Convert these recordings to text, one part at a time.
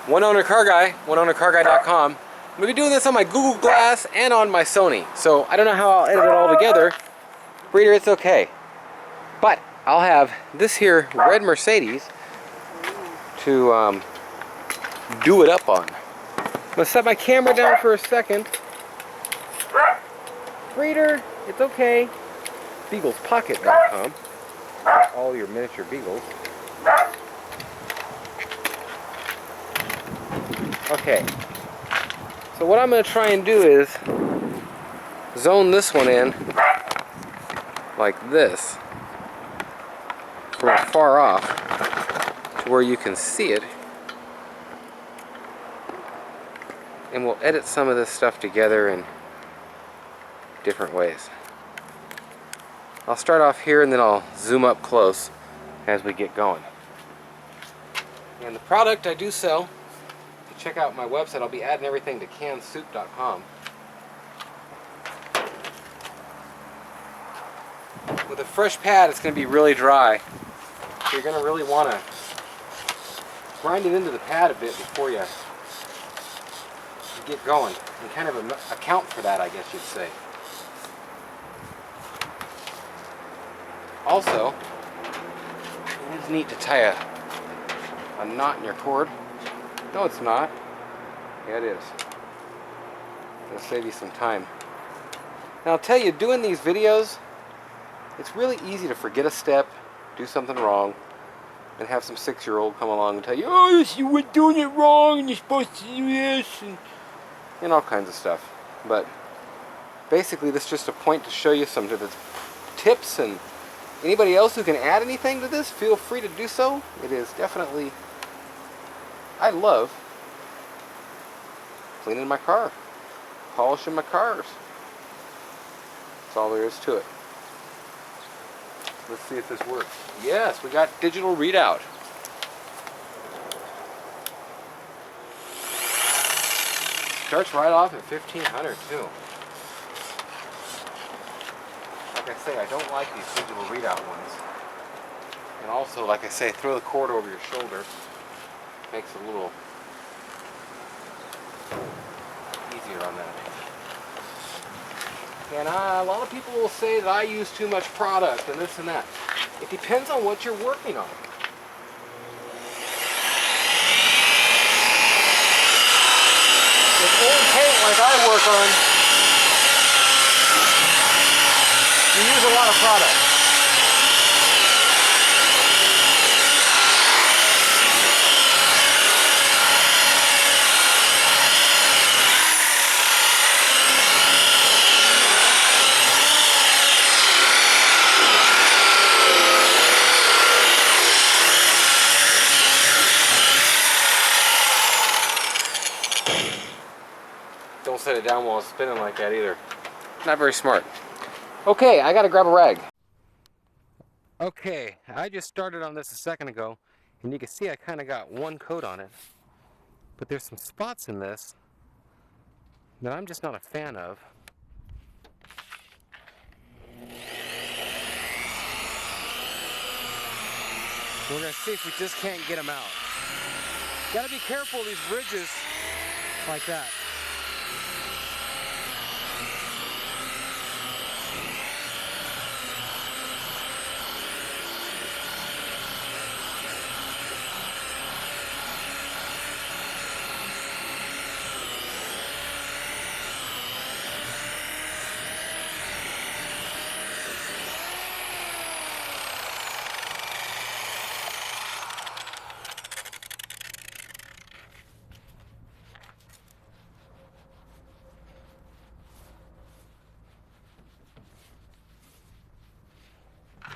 One Owner Car Guy, oneownercarguy.com. I'm going to be doing this on my Google Glass and on my Sony. So I don't know how I'll edit it all together. Breeder, it's okay. But I'll have this here red Mercedes to do it up on. I'm going to set my camera down for a second. Breeder, it's okay. BeaglesPocket.com. All your miniature beagles. Okay. So what I'm going to try and do is zone this one in like this from far off to where you can see it, and we'll edit some of this stuff together in different ways. I'll start off here and then I'll zoom up close as we get going. And the product I do sell, check out my website. I'll be adding everything to cansoup.com. With a fresh pad, it's going to be really dry. So you're going to really want to grind it into the pad a bit before you get going. And kind of account for that, I guess you'd say. Also, it is neat to tie a knot in your cord. No, it's not. Yeah, it is. It'll save you some time. Now, I'll tell you, doing these videos, it's really easy to forget a step, do something wrong, and have some 6-year-old come along and tell you, oh, you were doing it wrong, and you're supposed to do this, and all kinds of stuff. But basically, this is just a point to show you some of the tips, and anybody else who can add anything to this, feel free to do so. It is definitely... I love cleaning my car, polishing my cars. That's all there is to it. Let's see if this works. Yes, we got digital readout. Starts right off at 1500 too. Like I say, I don't like these digital readout ones. And also, like I say, throw the cord over your shoulder. Makes it a little easier on that. And a lot of people will say that I use too much product and this and that. It depends on what you're working on. With old paint like I work on, you use a lot of product. Don't set it down while it's spinning like that either. Not very smart. Okay, I gotta grab a rag. Okay, I just started on this a second ago, and you can see I kind of got one coat on it. But there's some spots in this that I'm just not a fan of. We're gonna see if we just can't get them out. Gotta be careful of these ridges like that.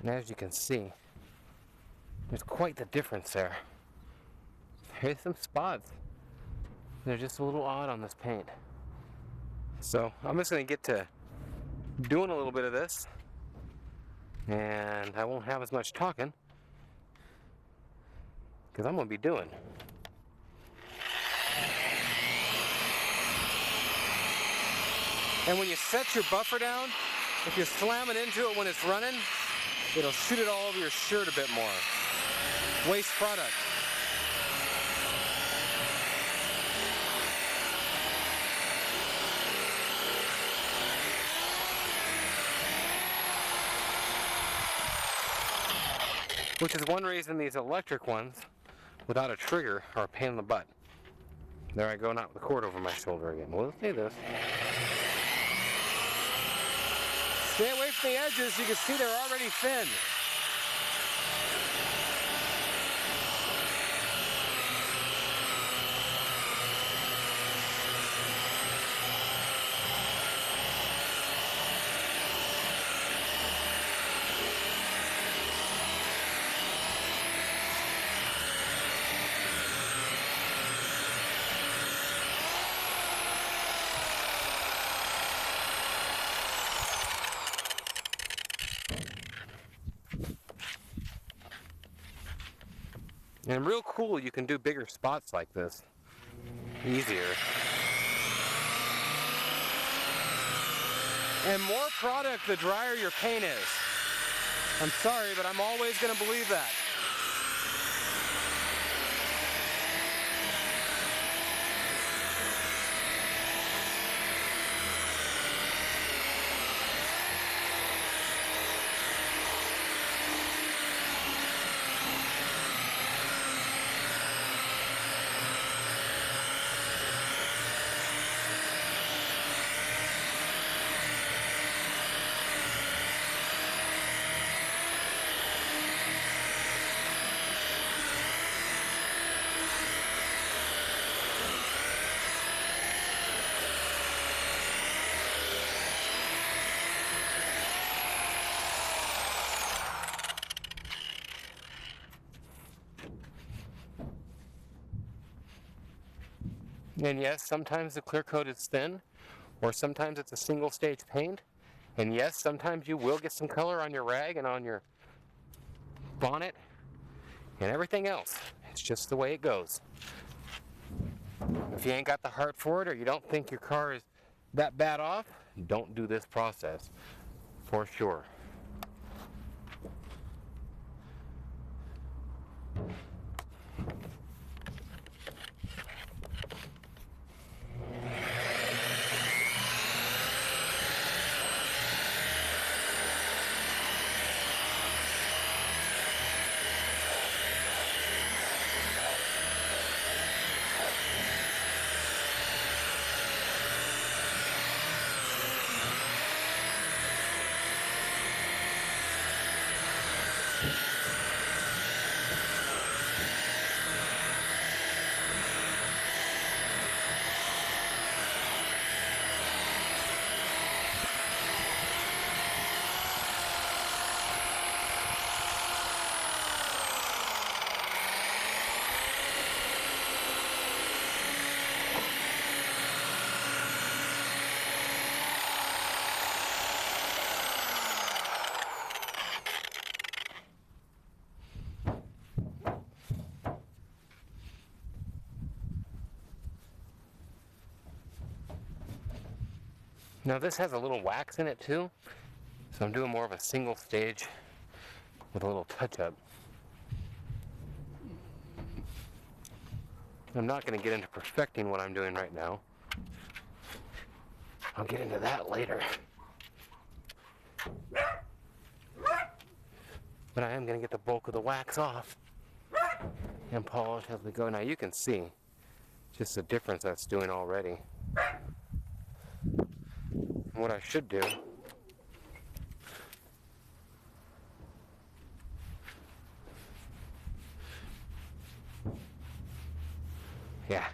And as you can see, there's quite the difference there. There's some spots. They're just a little odd on this paint. So I'm just going to get to doing a little bit of this, and I won't have as much talking because I'm going to be doing. And when you set your buffer down, if you're slamming into it when it's running, it'll shoot it all over your shirt a bit more. Waste product. which is one reason these electric ones without a trigger are a pain in the butt. There I go, not with the cord over my shoulder again. Well, let's do this. Stay away from the edges. You can see they're already thin. And real cool, you can do bigger spots like this. Easier. And more product the drier your paint is. I'm sorry, but I'm always going to believe that. And yes, sometimes the clear coat is thin, or sometimes it's a single stage paint. And yes, sometimes you will get some color on your rag and on your bonnet and everything else. It's just the way it goes. If you ain't got the heart for it, or you don't think your car is that bad off, don't do this process, for sure. Now this has a little wax in it too, so I'm doing more of a single stage with a little touch up. I'm not going to get into perfecting what I'm doing right now. I'll get into that later. But I am going to get the bulk of the wax off and polish as we go. Now you can see just the difference that's doing already. What I should do yeah,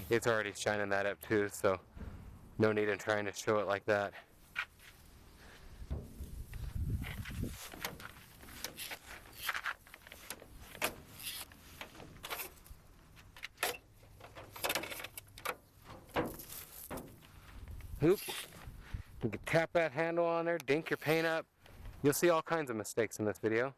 it's already shining that up too, so no need in trying to show it like that. Oop. You can tap that handle on there, dink your paint up. You'll see all kinds of mistakes in this video.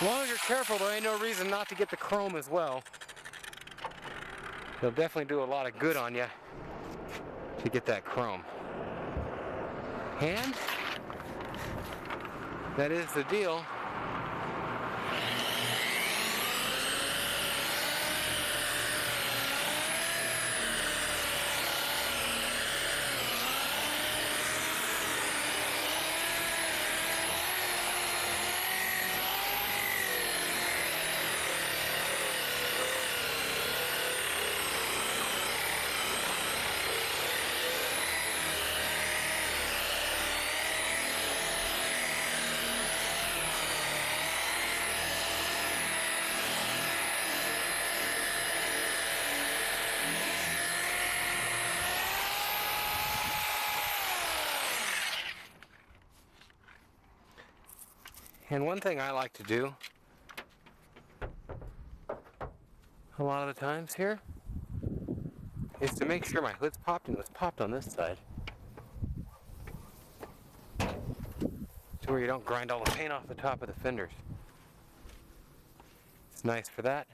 As long as you're careful, there ain't no reason not to get the chrome as well. It'll definitely do a lot of good on you to get that chrome. And that is the deal. And one thing I like to do a lot of the times here is to make sure my hood's popped, and it was popped on this side, to where you don't grind all the paint off the top of the fenders. It's nice for that.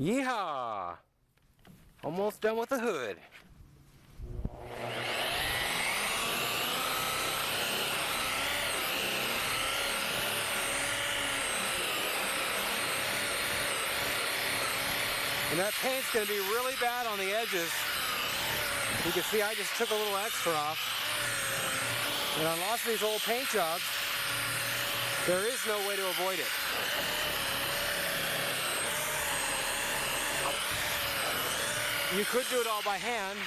Yeehaw! Almost done with the hood. And that paint's going to be really bad on the edges. You can see I just took a little extra off. And on lots of these old paint jobs, there is no way to avoid it. You could do it all by hand.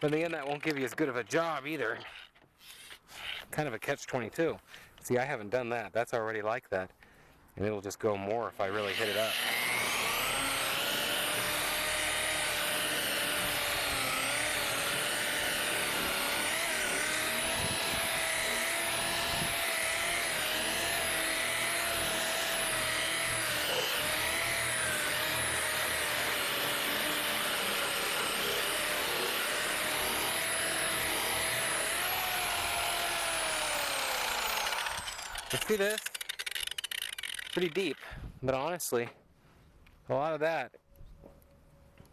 But in the end, that won't give you as good of a job either. Kind of a catch-22. See, I haven't done that. That's already like that. And it'll just go more if I really hit it up. See this? Pretty deep, but honestly, a lot of that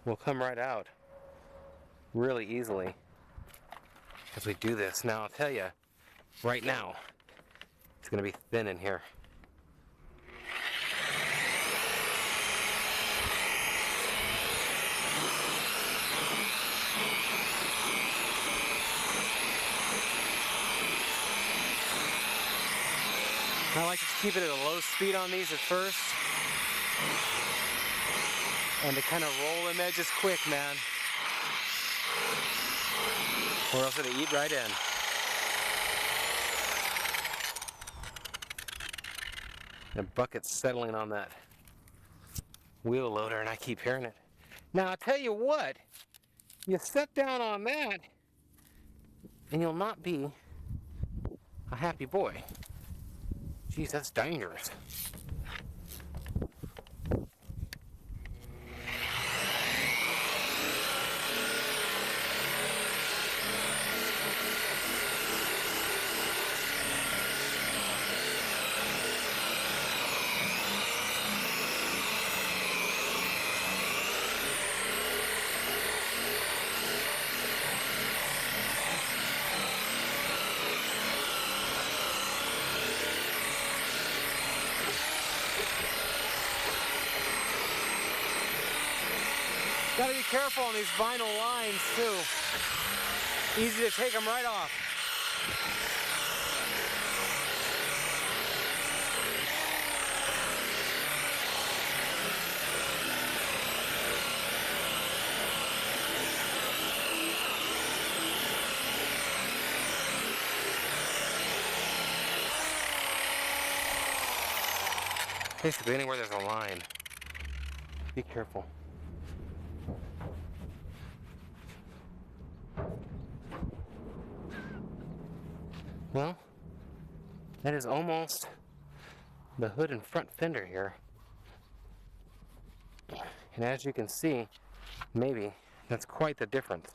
will come right out really easily as we do this. Now I'll tell you, right now, it's going to be thin in here. I like to keep it at a low speed on these at first, and to kind of roll them edges quick, man, or else it'll eat right in. The bucket's settling on that wheel loader, and I keep hearing it. Now I'll tell you what, you set down on that, and you'll not be a happy boy. Jeez, that's dangerous. Gotta be careful on these vinyl lines too. Easy to take them right off. Basically anywhere there's a line, be careful. Well, that is almost the hood and front fender here. And as you can see, maybe, that's quite the difference.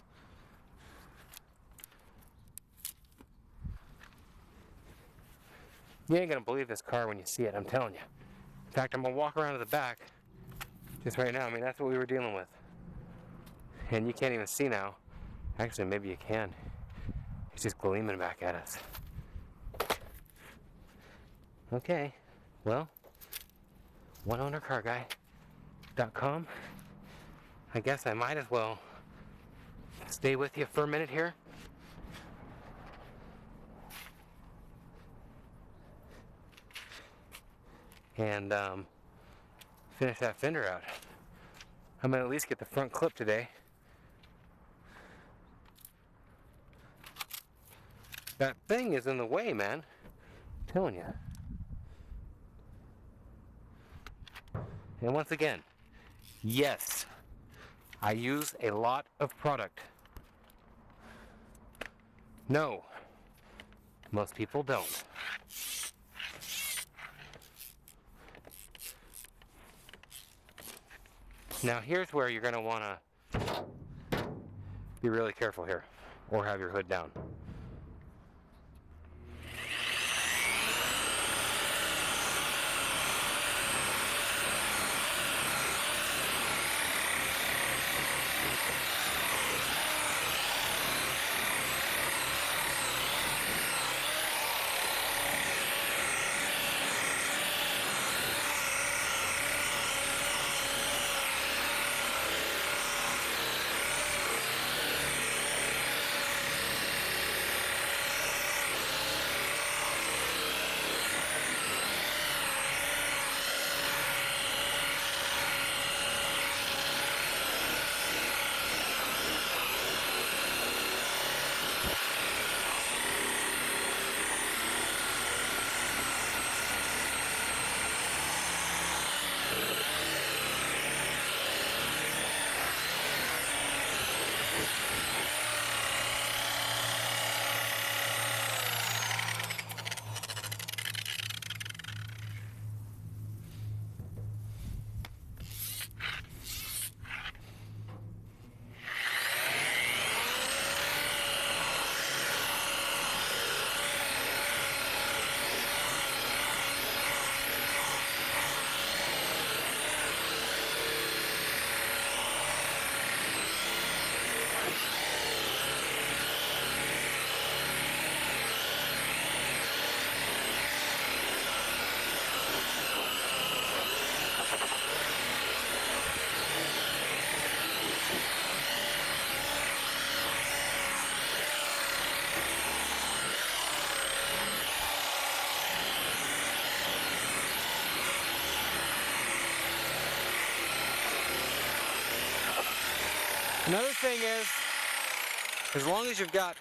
You ain't gonna believe this car when you see it, I'm telling you. In fact, I'm gonna walk around to the back just right now. I mean, that's what we were dealing with. And you can't even see now. Actually, maybe you can. It's just gleaming back at us. Okay, well, oneownercarguy.com. I guess I might as well stay with you for a minute here. And finish that fender out. I'm gonna at least get the front clip today. That thing is in the way, man. I'm telling you. And once again, yes, I use a lot of product. No, most people don't. Now here's where you're going to want to be really careful here, or have your hood down. Another thing is, as long as you've got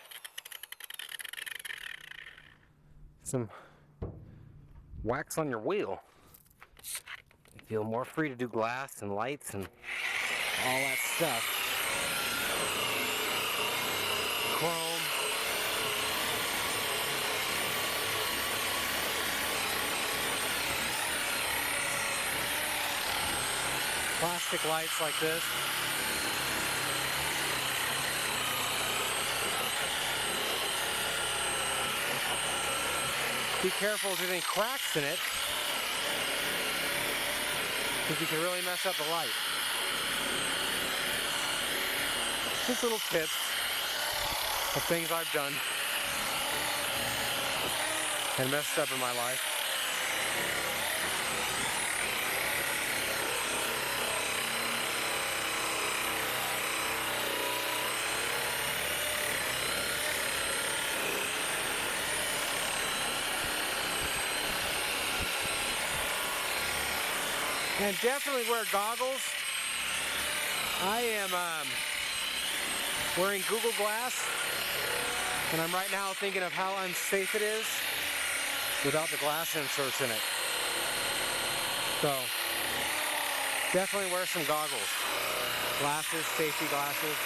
some wax on your wheel, you feel more free to do glass and lights and all that stuff. Chrome. Plastic lights like this. Be careful if there's any cracks in it, because you can really mess up the light. Just little tips of things I've done and messed up in my life. And definitely wear goggles. I am wearing Google Glass, and I'm right now thinking of how unsafe it is without the glass inserts in it. So, definitely wear some goggles. Glasses, safety glasses.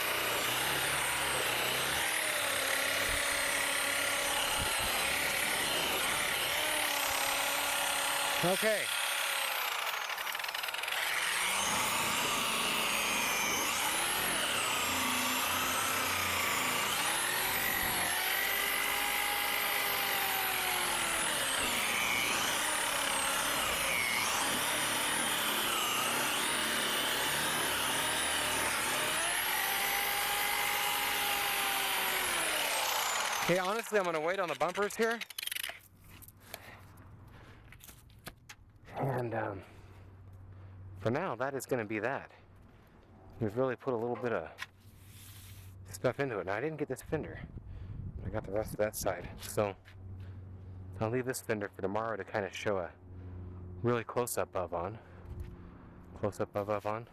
Okay. Okay, honestly, I'm going to wait on the bumpers here. And for now, that is going to be that. We've really put a little bit of stuff into it. Now, I didn't get this fender. I got the rest of that side. So I'll leave this fender for tomorrow to kind of show a really close-up of on. Close-up of on.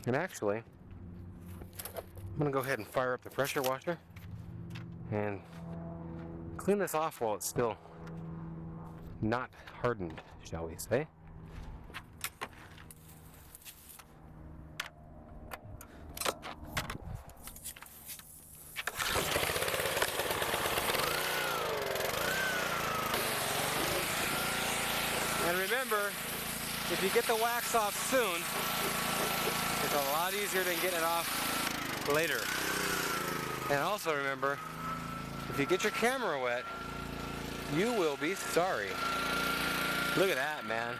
And actually, I'm going to go ahead and fire up the pressure washer and clean this off while it's still not hardened, shall we say. And remember, if you get the wax off soon, it's a lot easier than getting it off later. And also remember, if you get your camera wet, you will be sorry. Look at that, man.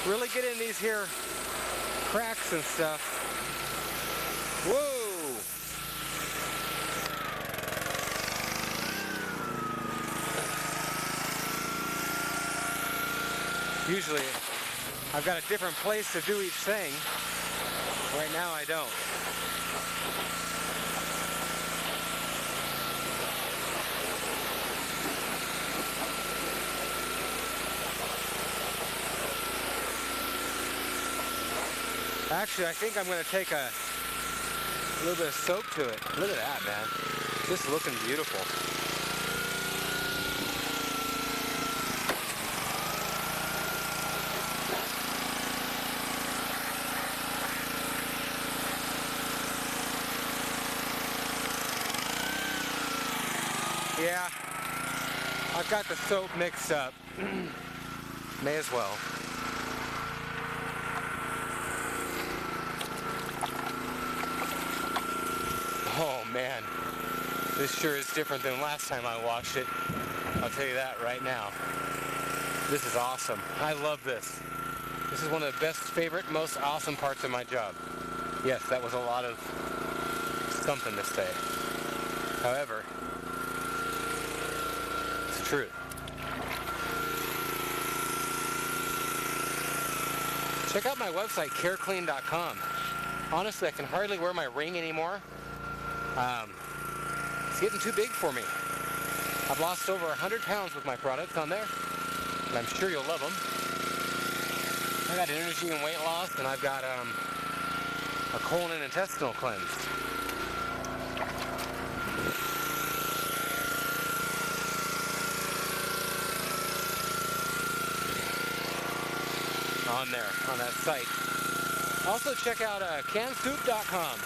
Really get in these here cracks and stuff. Whoa! Usually, I've got a different place to do each thing. Right now, I don't. Actually, I think I'm going to take a little bit of soap to it. Look at that, man. Just looking beautiful. Yeah, I've got the soap mixed up. May as well. Oh man, this sure is different than last time I washed it. I'll tell you that right now. This is awesome. I love this. This is one of the best, favorite, most awesome parts of my job. Yes, that was a lot of something to say. However, it's the truth. Check out my website, careclean.com. Honestly, I can hardly wear my ring anymore. It's getting too big for me. I've lost over 100 pounds with my products on there, and I'm sure you'll love them. I got energy and weight loss, and I've got a colon and intestinal cleanse. On there, on that site. Also check out cansoup.com,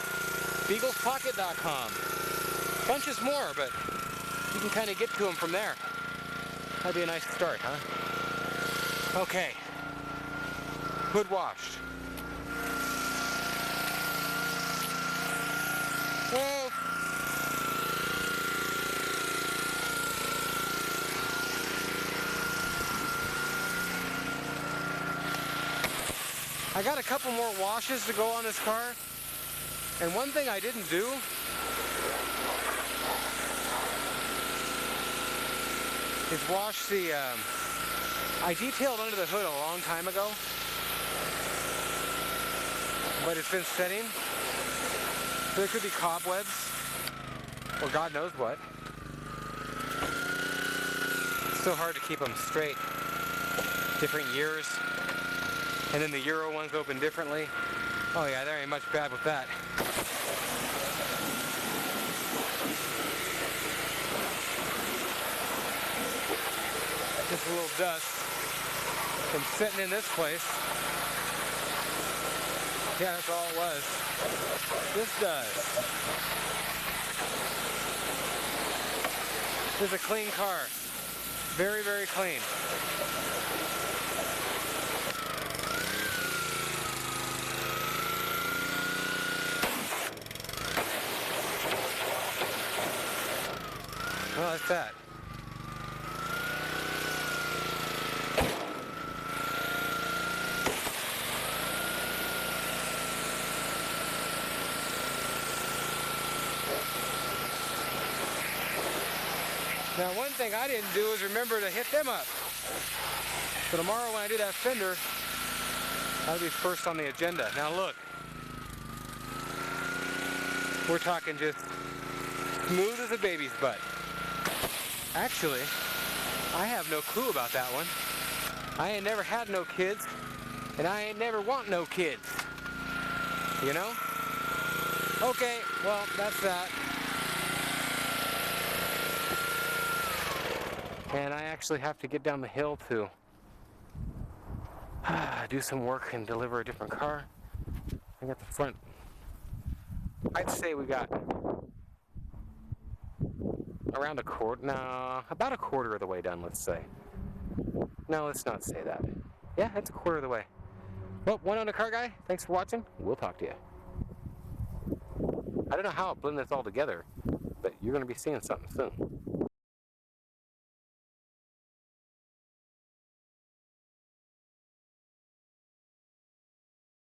beaglespocket.com, bunches more, but you can kind of get to them from there. That'd be a nice start, huh? Okay, hood washed. Whoa. I got a couple more washes to go on this car, and one thing I didn't do is wash the, I detailed under the hood a long time ago, but it's been setting, so there could be cobwebs, or God knows what. It's so hard to keep them straight, different years. And then the Euro ones open differently. Oh yeah, there ain't much bad with that. Just a little dust from sitting in this place. Yeah, that's all it was. This does. This is a clean car. Very, very clean. Well, that's that. Now, one thing I didn't do is remember to hit them up. So tomorrow when I do that fender, that'll be first on the agenda. Now look, we're talking just smooth as a baby's butt. Actually, I have no clue about that one. I ain't never had no kids, and I ain't never want no kids. You know? Okay, well, that's that. And I actually have to get down the hill to do some work and deliver a different car. I got the front. I'd say we got around a quarter, no, about a quarter of the way done, let's say. No, let's not say that. Yeah, it's a quarter of the way. Well, one on the car guy, thanks for watching. We'll talk to you. I don't know how I'll blend this all together, but you're going to be seeing something soon.